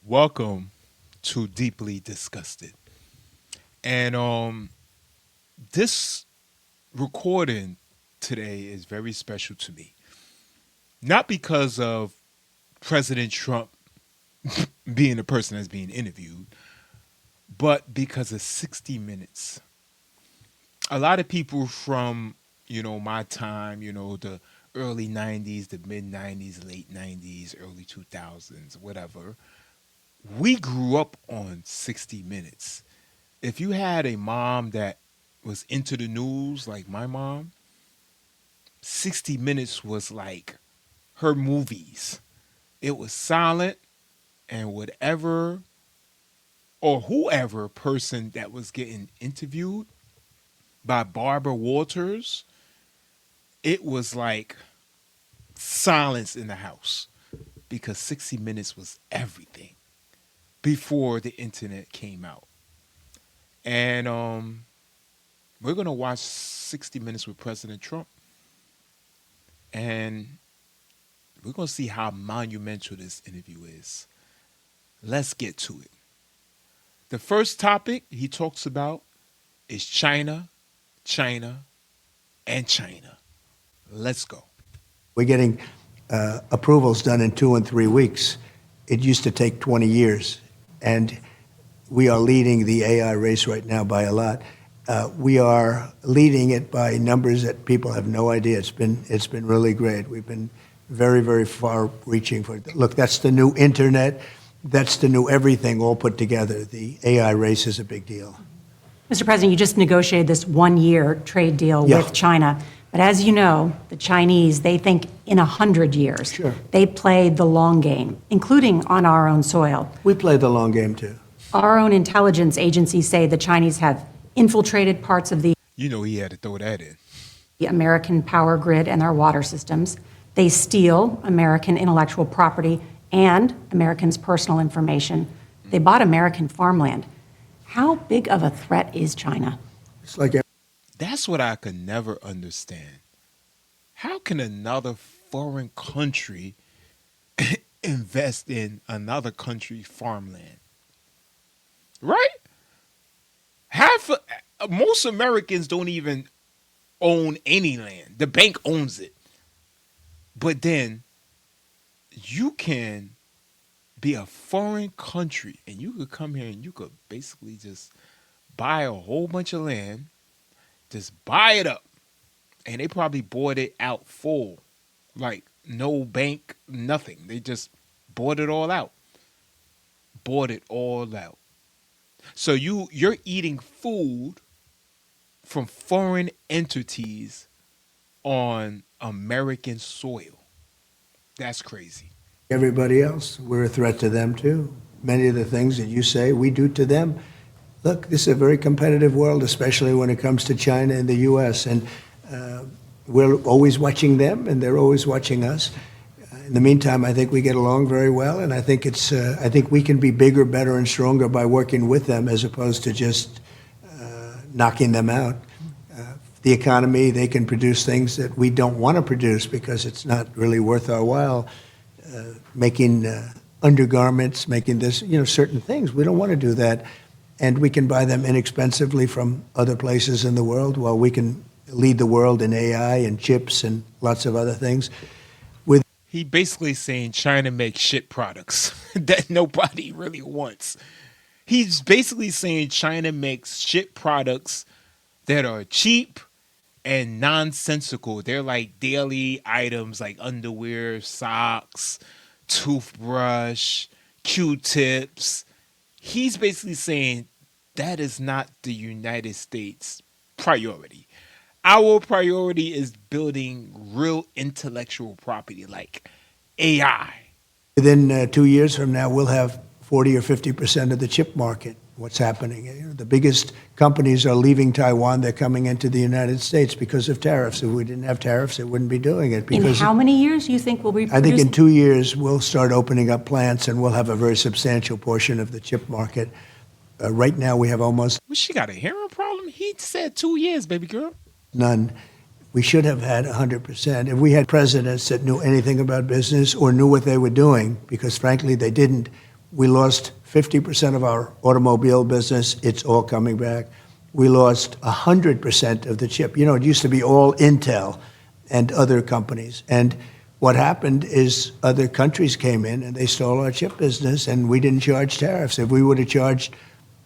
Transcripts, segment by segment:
Welcome to Deeply Disgusted. And this recording today is very special to me. Not because of President Trump being the person that's being interviewed, but because of 60 Minutes. A lot of people from, my time, the early 90s, the mid 90s, late 90s, early 2000s, whatever, we grew up on 60 Minutes. If you had a mom that was into the news like my mom, 60 Minutes was like her movies. It was silent, and whatever or whoever person that was getting interviewed by Barbara Walters, it was like silence in the house because 60 Minutes was everything before the internet came out. And we're going to watch 60 Minutes with President Trump. And we're going to see how monumental this interview is. Let's get to it. The first topic he talks about is China, China, and China. Let's go. We're getting approvals done in 2 and 3 weeks. It used to take 20 years. And we are leading the AI race right now by a lot. We are leading it by numbers that people have no idea. It's been really great. We've been very, very far reaching for it. Look, that's the new internet. That's the new everything all put together. The AI race is a big deal. Mr. President, you just negotiated this one-year trade deal with China. But as you know, the Chinese, they think in 100 years. Sure. They play the long game, including on our own soil. We play the long game, too. Our own intelligence agencies say the Chinese have infiltrated parts of the He had to throw that in. American power grid and our water systems. They steal American intellectual property and Americans' personal information. They bought American farmland. How big of a threat is China? It's like That's what I could never understand. How can another foreign country invest in another country's farmland? Right? Most Americans don't even own any land. The bank owns it. But then you can be a foreign country and you could come here and you could basically just buy a whole bunch of land, just buy it up. And they probably bought it out full. Like no bank, nothing. They just bought it all out. Bought it all out. So you're eating food from foreign entities on American soil. That's crazy. everybody else. We're a threat to them, too. Many of the things that you say, we do to them. Look, this is a very competitive world, especially when it comes to China and the U.S., and we're always watching them, and they're always watching us. In the meantime, I think we get along very well, and I think I think we can be bigger, better, and stronger by working with them as opposed to just knocking them out. The economy, they can produce things that we don't want to produce because it's not really worth our while. Making undergarments, making this, certain things. We don't want to do that, and we can buy them inexpensively from other places in the world while we can lead the world in AI and chips and lots of other things. He basically saying China makes shit products that nobody really wants. He's basically saying China makes shit products that are cheap and nonsensical. They're like daily items like underwear, socks, toothbrush, Q-tips. He's basically saying that is not the United States priority. Our priority is building real intellectual property like AI. Within 2 years from now, we'll have 40 or 50% of the chip market. What's happening? The biggest companies are leaving Taiwan. They're coming into the United States because of tariffs. If we didn't have tariffs, they wouldn't be doing it. In how many years you think we'll be producing? I think in 2 years, we'll start opening up plants, and we'll have a very substantial portion of the chip market. Right now, we have almost Well, she got a hearing problem? He said 2 years, baby girl. none. We should have had 100%. If we had presidents that knew anything about business or knew what they were doing, because frankly they didn't, We lost 50% of our automobile business. It's all coming back. We lost 100% of the chip. You know, it used to be all Intel and other companies. And what happened is other countries came in and they stole our chip business, and we didn't charge tariffs. If we would have charged,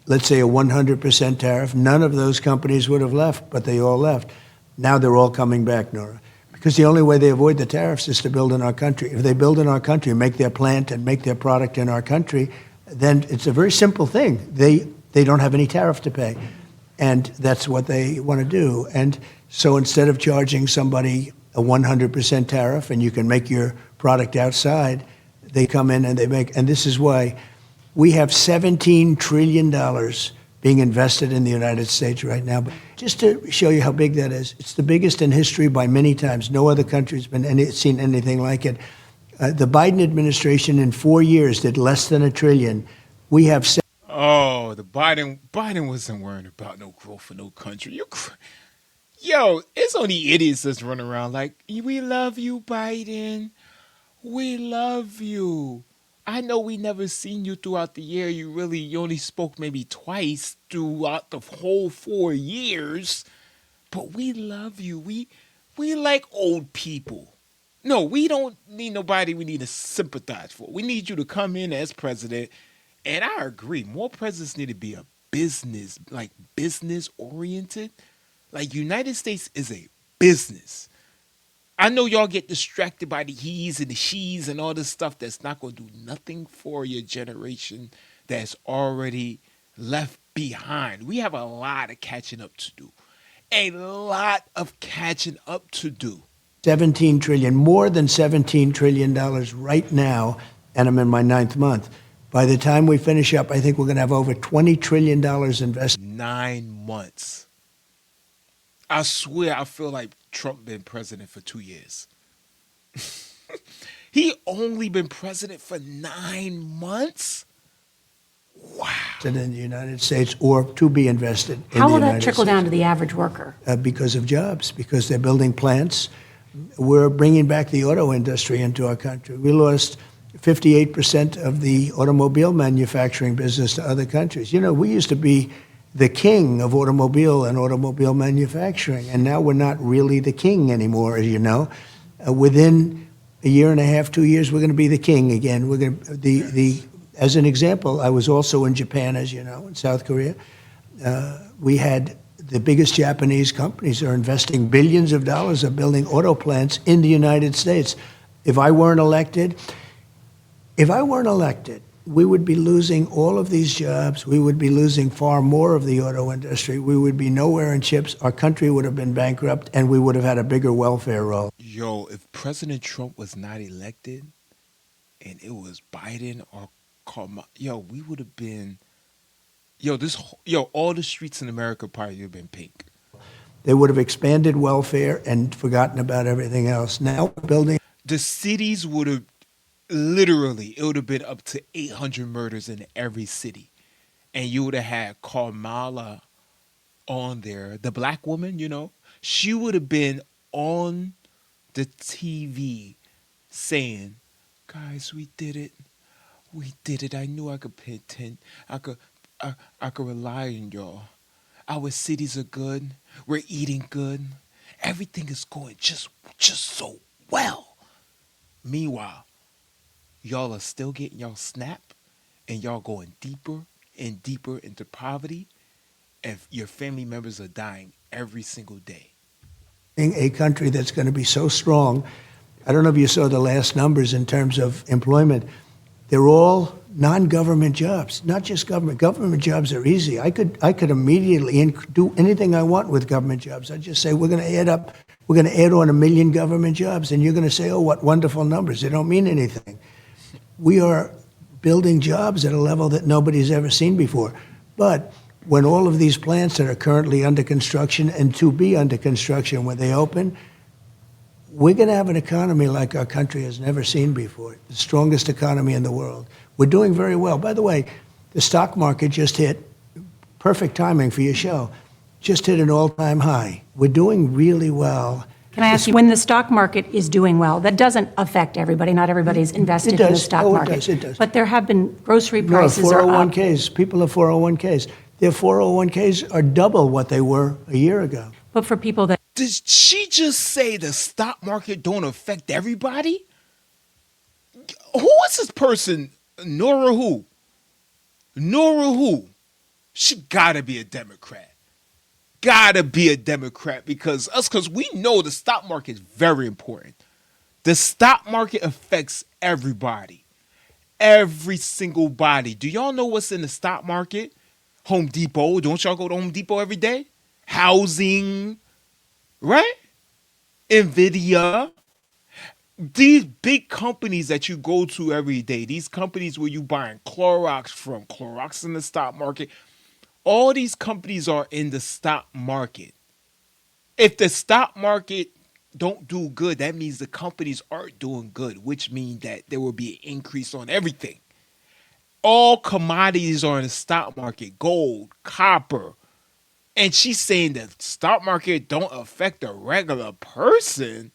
let's say, a 100% tariff, none of those companies would have left, but they all left. Now they're all coming back, Nora, because the only way they avoid the tariffs is to build in our country. If they build in our country, make their plant and make their product in our country, then it's a very simple thing. They don't have any tariff to pay, and that's what they want to do. And so instead of charging somebody a 100% tariff and you can make your product outside, they come in and they make, and this is why we have $17 trillion being invested in the United States right now. But just to show you how big that is, it's the biggest in history by many times. No other country's seen anything like it. The Biden administration in 4 years did less than $1 trillion. We have Oh, the Biden wasn't worrying about no growth for no country. Yo, it's only idiots that's running around like, we love you, Biden. We love you. I know we never seen you throughout the year. You only spoke maybe twice throughout the whole 4 years. But we love you. We like old people. No, we don't need nobody we need to sympathize for. We need you to come in as president. And I agree, more presidents need to be a business oriented. Like, United States is a business. I know y'all get distracted by the he's and the she's and all this stuff that's not going to do nothing for your generation that's already left behind. We have a lot of catching up to do. A lot of catching up to do. 17 trillion, more than $17 trillion right now, and I'm in my 9th month. By the time we finish up, I think we're going to have over $20 trillion invested. 9 months. I swear I feel like Trump been president for 2 years. He only been president for 9 months? Wow. In the United States, or to be invested in the United States. How will that trickle down to the average worker? Because of jobs, because they're building plants. We're bringing back the auto industry into our country. We lost 58% of the automobile manufacturing business to other countries. You know, we used to be the king of automobile and automobile manufacturing, and now we're not really the king anymore, as you know. Within a year and a half, 2 years, we're going to be the king again. We're going to, as an example, I was also in Japan, as you know, in South Korea. We had the biggest Japanese companies are investing billions of dollars of building auto plants in the United States. If I weren't elected, we would be losing all of these jobs. We would be losing far more of the auto industry. We would be nowhere in chips. Our country would have been bankrupt, and we would have had a bigger welfare roll. Yo, if President Trump was not elected and it was Biden or Kamala, we would have been, all the streets in America probably would have been pink. They would have expanded welfare and forgotten about everything else. Now building. The cities would have, literally, it would have been up to 800 murders in every city. And you would have had Kamala on there, the black woman, she would have been on the TV saying, guys, we did it. We did it. I knew I could pay attention. I could rely on y'all. Our cities are good. We're eating good. Everything is going just so well. Meanwhile, y'all are still getting y'all snap, and y'all going deeper and deeper into poverty, and your family members are dying every single day. A country that's going to be so strong. I don't know if you saw the last numbers in terms of employment. They're all non-government jobs, not just government. Government jobs are easy. I could immediately do anything I want with government jobs. I just say we're going to add on 1 million government jobs, and you're going to say, oh, what wonderful numbers. They don't mean anything. We are building jobs at a level that nobody's ever seen before. But when all of these plants that are currently under construction and to be under construction, when they open, we're going to have an economy like our country has never seen before, the strongest economy in the world. We're doing very well. By the way, the stock market just hit, perfect timing for your show, just hit an all-time high. We're doing really well, Can I ask you, when the stock market is doing well, that doesn't affect everybody, not everybody's invested in the does. stock Oh, it market. does, it does. But there have been, grocery No, prices are up. 401ks, people have 401ks. Their 401ks are double what they were a year ago. But for people that Did she just say the stock market don't affect everybody? Who is this person? Nora who? Nora who? She gotta be a Democrat. Gotta be a Democrat because we know the stock market is very important. The stock market affects everybody. Every single body. Do y'all know what's in the stock market? Home Depot. Don't y'all go to Home Depot every day? Housing, right? Nvidia. These big companies that you go to every day, these companies where you buying Clorox from, Clorox in the stock market, all these companies are in the stock market. If the stock market don't do good, that means the companies aren't doing good, which means that there will be an increase on everything. All commodities are in the stock market, gold, copper. And she's saying the stock market don't affect the regular person.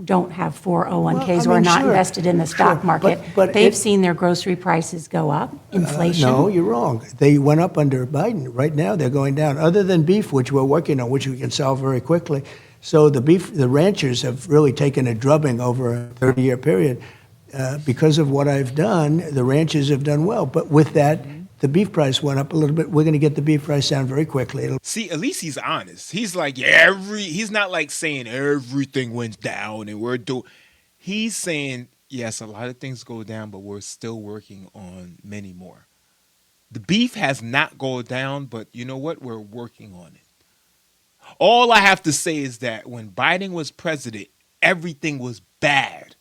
don't have 401ks Well, or I are mean, not sure, invested in the stock sure, market, but they've it- seen their grocery prices go up, inflation. No, you're wrong. They went up under Biden. Right now, they're going down. Other than beef, which we're working on, which we can solve very quickly. So the ranchers have really taken a drubbing over a 30-year period. Because of what I've done, the ranchers have done well. But with that, the beef price went up a little bit. We're going to get the beef price down very quickly. See, at least he's honest. He's like, yeah, he's not like saying everything went down and we're doing. He's saying, yes, a lot of things go down, but we're still working on many more. The beef has not gone down, but you know what? We're working on it. All I have to say is that when Biden was president, everything was bad.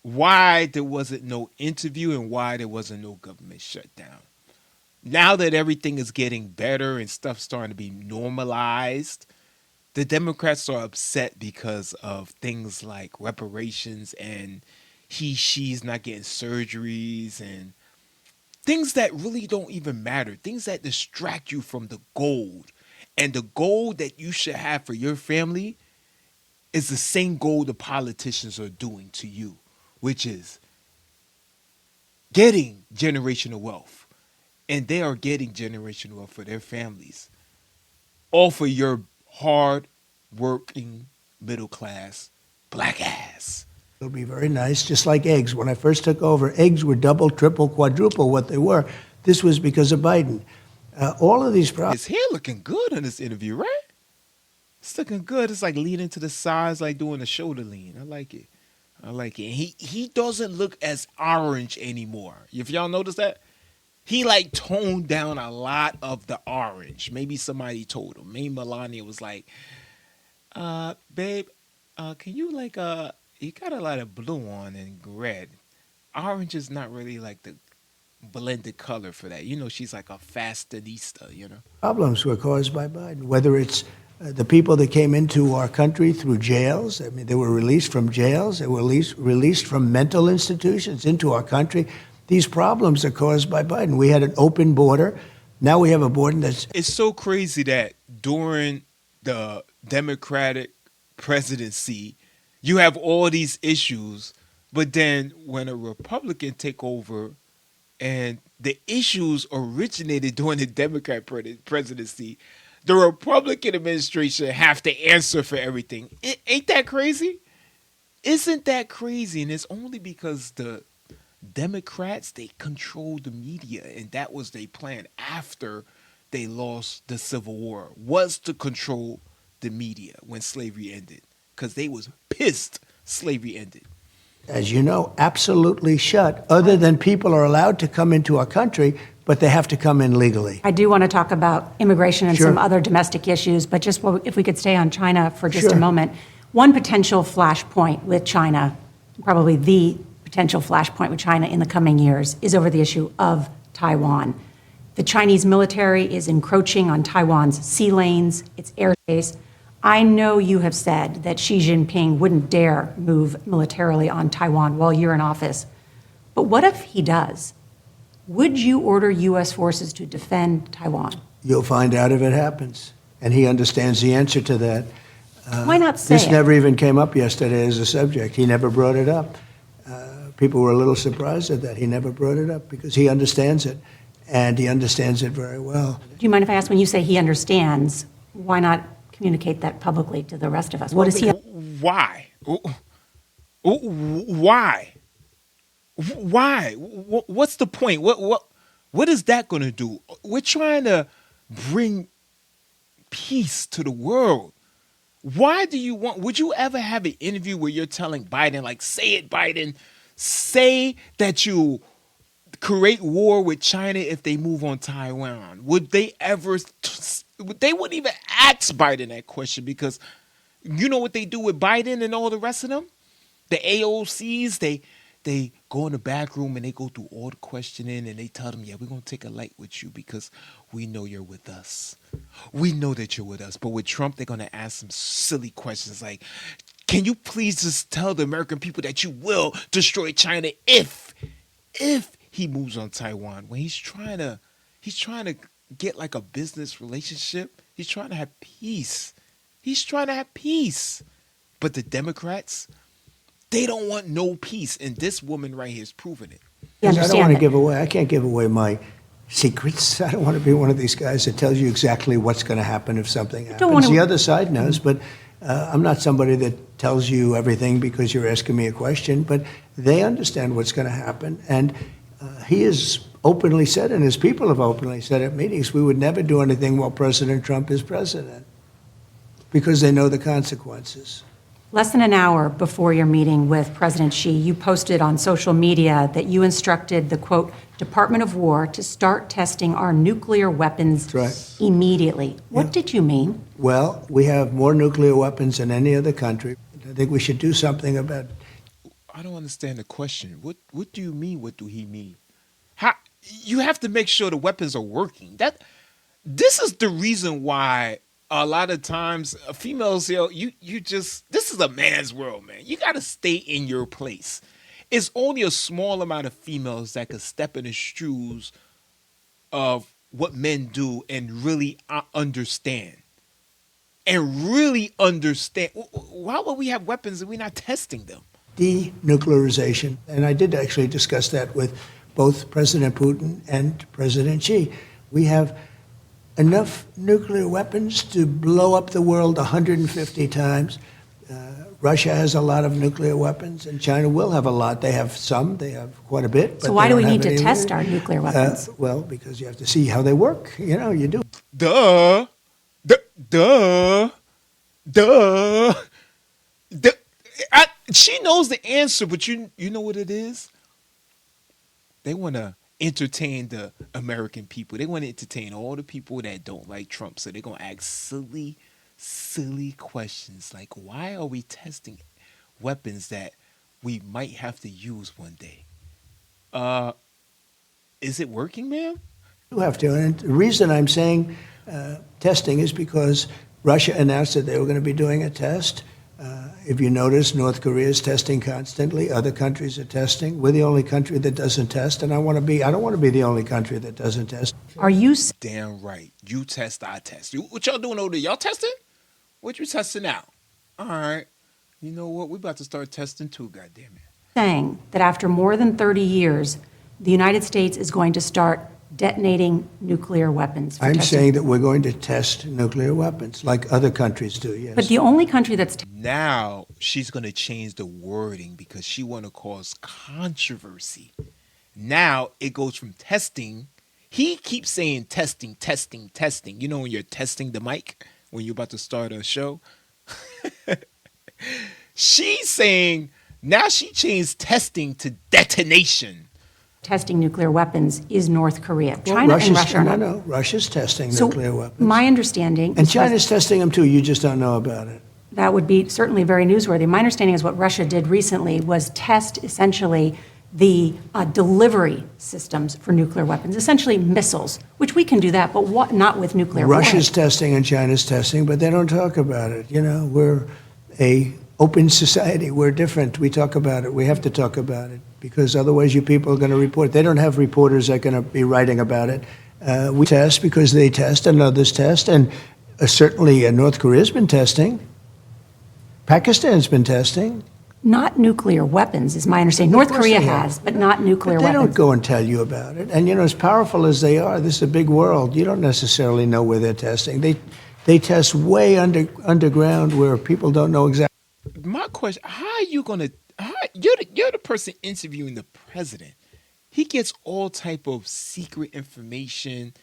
Why there wasn't no interview and why there wasn't no government shutdown. Now that everything is getting better and stuff's starting to be normalized, the Democrats are upset because of things like reparations and she's not getting surgeries and things that really don't even matter, things that distract you from the goal. And the goal that you should have for your family is the same goal the politicians are doing to you, which is getting generational wealth. And they are getting generational wealth for their families. All for your hard working middle class black ass. It'll be very nice, just like eggs. When I first took over, eggs were double, triple, quadruple what they were. This was because of Biden. All of these problems. His hair looking good in this interview, right? It's looking good. It's like leaning to the sides, like doing a shoulder lean. I like it. I like it. He doesn't look as orange anymore. If y'all notice that, he like toned down a lot of the orange. Maybe somebody told him. Maybe Melania was like, babe, can you like you got a lot of blue on and red. Orange is not really like the blended color for that. You know, she's like a fashionista, you know. Problems were caused by Biden, whether it's the people that came into our country through jails. I mean, they were released from jails. They were released from mental institutions into our country. These problems are caused by Biden. We had an open border. Now we have a border that's... It's so crazy that during the Democratic presidency, you have all these issues, but then when a Republican take over and the issues originated during the Democrat presidency, the Republican administration have to answer for everything. Ain't that crazy? Isn't that crazy? And it's only because the Democrats, they control the media, and that was their plan after they lost the Civil War, was to control the media when slavery ended, because they was pissed slavery ended. As you know, absolutely shut, other than people are allowed to come into our country, but they have to come in legally. I do want to talk about immigration and Sure. some other domestic issues, but just if we could stay on China for just a Sure. moment. One potential flashpoint with China, probably the potential flashpoint with China in the coming years, is over the issue of Taiwan. The Chinese military is encroaching on Taiwan's sea lanes, its airspace. I know you have said that Xi Jinping wouldn't dare move militarily on Taiwan while you're in office. But what if he does? Would you order U.S. forces to defend Taiwan? You'll find out if it happens. And he understands the answer to that. Why not say This it? never even came up yesterday as a subject. He never brought it up. People were a little surprised at that. He never brought it up because he understands it, and he understands it very well. Do you mind if I ask, when you say he understands, why not communicate that publicly to the rest of us? What is he? Why? Why? Why? What's the point? What is that going to do? We're trying to bring peace to the world. Why do you want? Would you ever have an interview where you're telling Biden, like, say it, Biden, say that you create war with China if they move on Taiwan? Would they ever? They wouldn't even ask Biden that question, because you know what they do with Biden and all the rest of them? The AOCs, they go in the back room and they go through all the questioning and they tell them, yeah, we're going to take a light with you because we know you're with us. We know that you're with us. But with Trump, they're going to ask some silly questions like, can you please just tell the American people that you will destroy China if he moves on Taiwan? When he's trying to get like a business relationship. He's trying to have peace. But the Democrats, they don't want no peace, and this woman right here is proving it. You I don't want understand to that? give away. I can't give away my secrets. I don't want to be one of these guys that tells you exactly what's going to happen if something don't happens. want to- The other side knows, but I'm not somebody that tells you everything because you're asking me a question. But they understand what's going to happen, and he has openly said, and his people have openly said at meetings, we would never do anything while President Trump is president, because they know the consequences. Less than an hour before your meeting with President Xi, you posted on social media that you instructed the, quote, Department of War to start testing our nuclear weapons That's right. immediately. What Yeah. did you mean? Well, we have more nuclear weapons than any other country. I think we should do something about it. I don't understand the question. What do you mean? What do he mean? How you have to make sure the weapons are working. This is the reason why a lot of times females, you just, this is a man's world, man. You got to stay in your place. It's only a small amount of females that could step in the shoes of what men do and really understand. Why would we have weapons and we're not testing them? Denuclearization. And I did actually discuss that with both President Putin and President Xi. We have enough nuclear weapons to blow up the world 150 times. Russia has a lot of nuclear weapons, and China will have a lot. They have some, they have quite a bit. So why do we need to test our nuclear weapons? Well, because you have to see how they work. You do. Duh. She knows the answer, but you know what it is? They want to entertain the American people. They want to entertain all the people that don't like Trump. So they're going to ask silly questions like, why are we testing weapons that we might have to use one day? Is it working, ma'am? You have to. And the reason I'm saying testing is because Russia announced that they were going to be doing a test. If you notice, North Korea is testing constantly. Other countries are testing. We're the only country that doesn't test, and I don't want to be the only country that doesn't test. Are you Damn right. You test, I test. What y'all doing over there? Y'all testing? What you testing out? All right. You know what? We're about to start testing too, goddammit. saying that after more than 30 years, the United States is going to start detonating nuclear weapons? for I'm testing? saying that we're going to test nuclear weapons like other countries do, yes. But the only country that's Now she's going to change the wording because she want to cause controversy. Now it goes from testing. He keeps saying testing. You know when you're testing the mic when you're about to start a show? She's saying now she changed testing to detonation. testing nuclear weapons is North Korea. Well, China and Russia are not. No, Russia's testing So nuclear weapons. my understanding And is China's testing them too, you just don't know about it. that would be certainly very newsworthy. My understanding is what Russia did recently was test essentially the delivery systems for nuclear weapons, essentially missiles, which we can do that, but not with nuclear Russia's warheads. testing and China's testing, but they don't talk about it. We're a open society. We're different. We talk about it. We have to talk about it because otherwise you people are going to report. They don't have reporters that are going to be writing about it. We test because they test and others test, and certainly North Korea's been testing. Pakistan's been testing. Not nuclear weapons, is my understanding. Of North course Korea they have. has, but not nuclear But they don't weapons. go and tell you about it. And, as powerful as they are, this is a big world. You don't necessarily know where they're testing. They test way underground where people don't know exactly. My question: how are you gonna? You're the person interviewing the president. He gets all type of secret information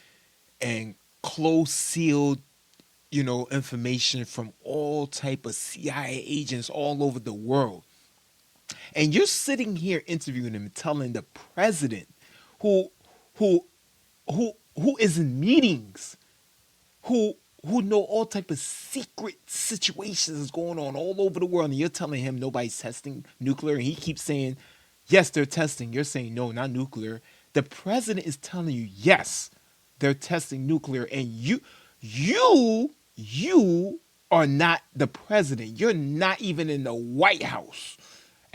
and close sealed, information from all type of CIA agents all over the world. And you're sitting here interviewing him and telling the president who who who is in meetings, who know all type of secret situations that's going on all over the world, and you're telling him nobody's testing nuclear, and he keeps saying, yes, they're testing. You're saying no, not nuclear. The president is telling you, yes, they're testing nuclear, and you are not the president. You're not even in the White House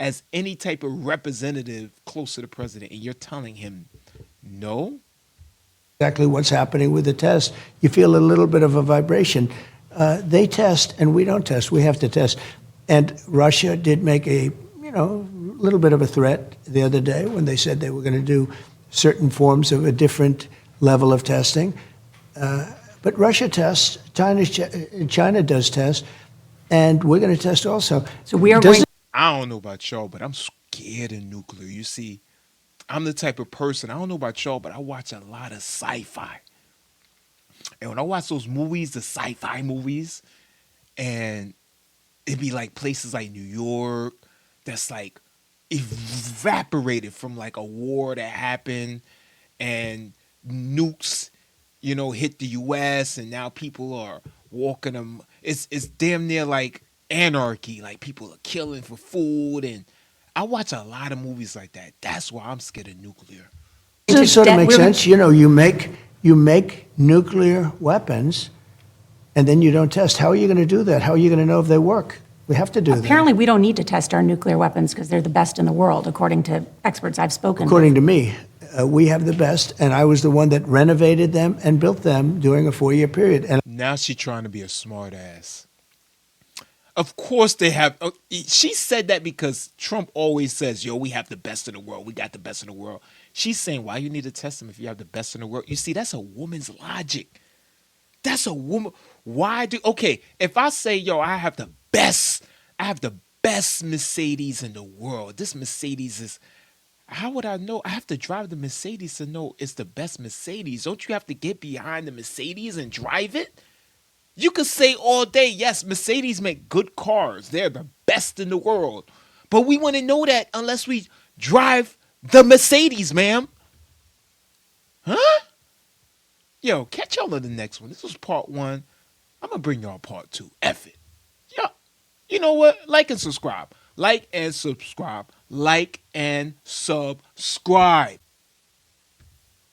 as any type of representative close to the president, and you're telling him no. Exactly what's happening with the test. You feel a little bit of a vibration. They test and we don't test. We have to test. And Russia did make a little bit of a threat the other day when they said they were going to do certain forms of a different level of testing. But Russia tests, China does test, and we're going to test also. So we are Does going. I don't know about y'all, but I'm scared of nuclear. You see, I'm the type of person, I don't know about y'all, but I watch a lot of sci-fi. And when I watch those movies, the sci-fi movies, and it'd be like places like New York that's like evaporated from like a war that happened, and nukes, hit the US, and now people are walking them. It's damn near like anarchy. Like people are killing for food, and I watch a lot of movies like that. That's why I'm scared of nuclear. Does it sort of make we're- sense? You make nuclear weapons, and then you don't test. How are you going to do that? How are you going to know if they work? We have to do that. Apparently, we don't need to test our nuclear weapons because they're the best in the world, according to experts I've spoken with. According to me, we have the best, and I was the one that renovated them and built them during a 4-year period. And Now she's trying to be a smart ass. Of course they have. She said that because Trump always says, yo, we have the best in the world. We got the best in the world. She's saying, why you need to test them if you have the best in the world? You see, that's a woman's logic. That's a woman. Okay, if I say, yo, I have the best Mercedes in the world. This Mercedes is, how would I know? I have to drive the Mercedes to know it's the best Mercedes. Don't you have to get behind the Mercedes and drive it? You could say all day, yes, Mercedes make good cars. They're the best in the world. But we wouldn't know that unless we drive the Mercedes, ma'am. Huh? Yo, catch y'all in the next one. This was part 1. I'm going to bring y'all part 2. F it. Yo, you know what? Like and subscribe. Like and subscribe. Like and subscribe.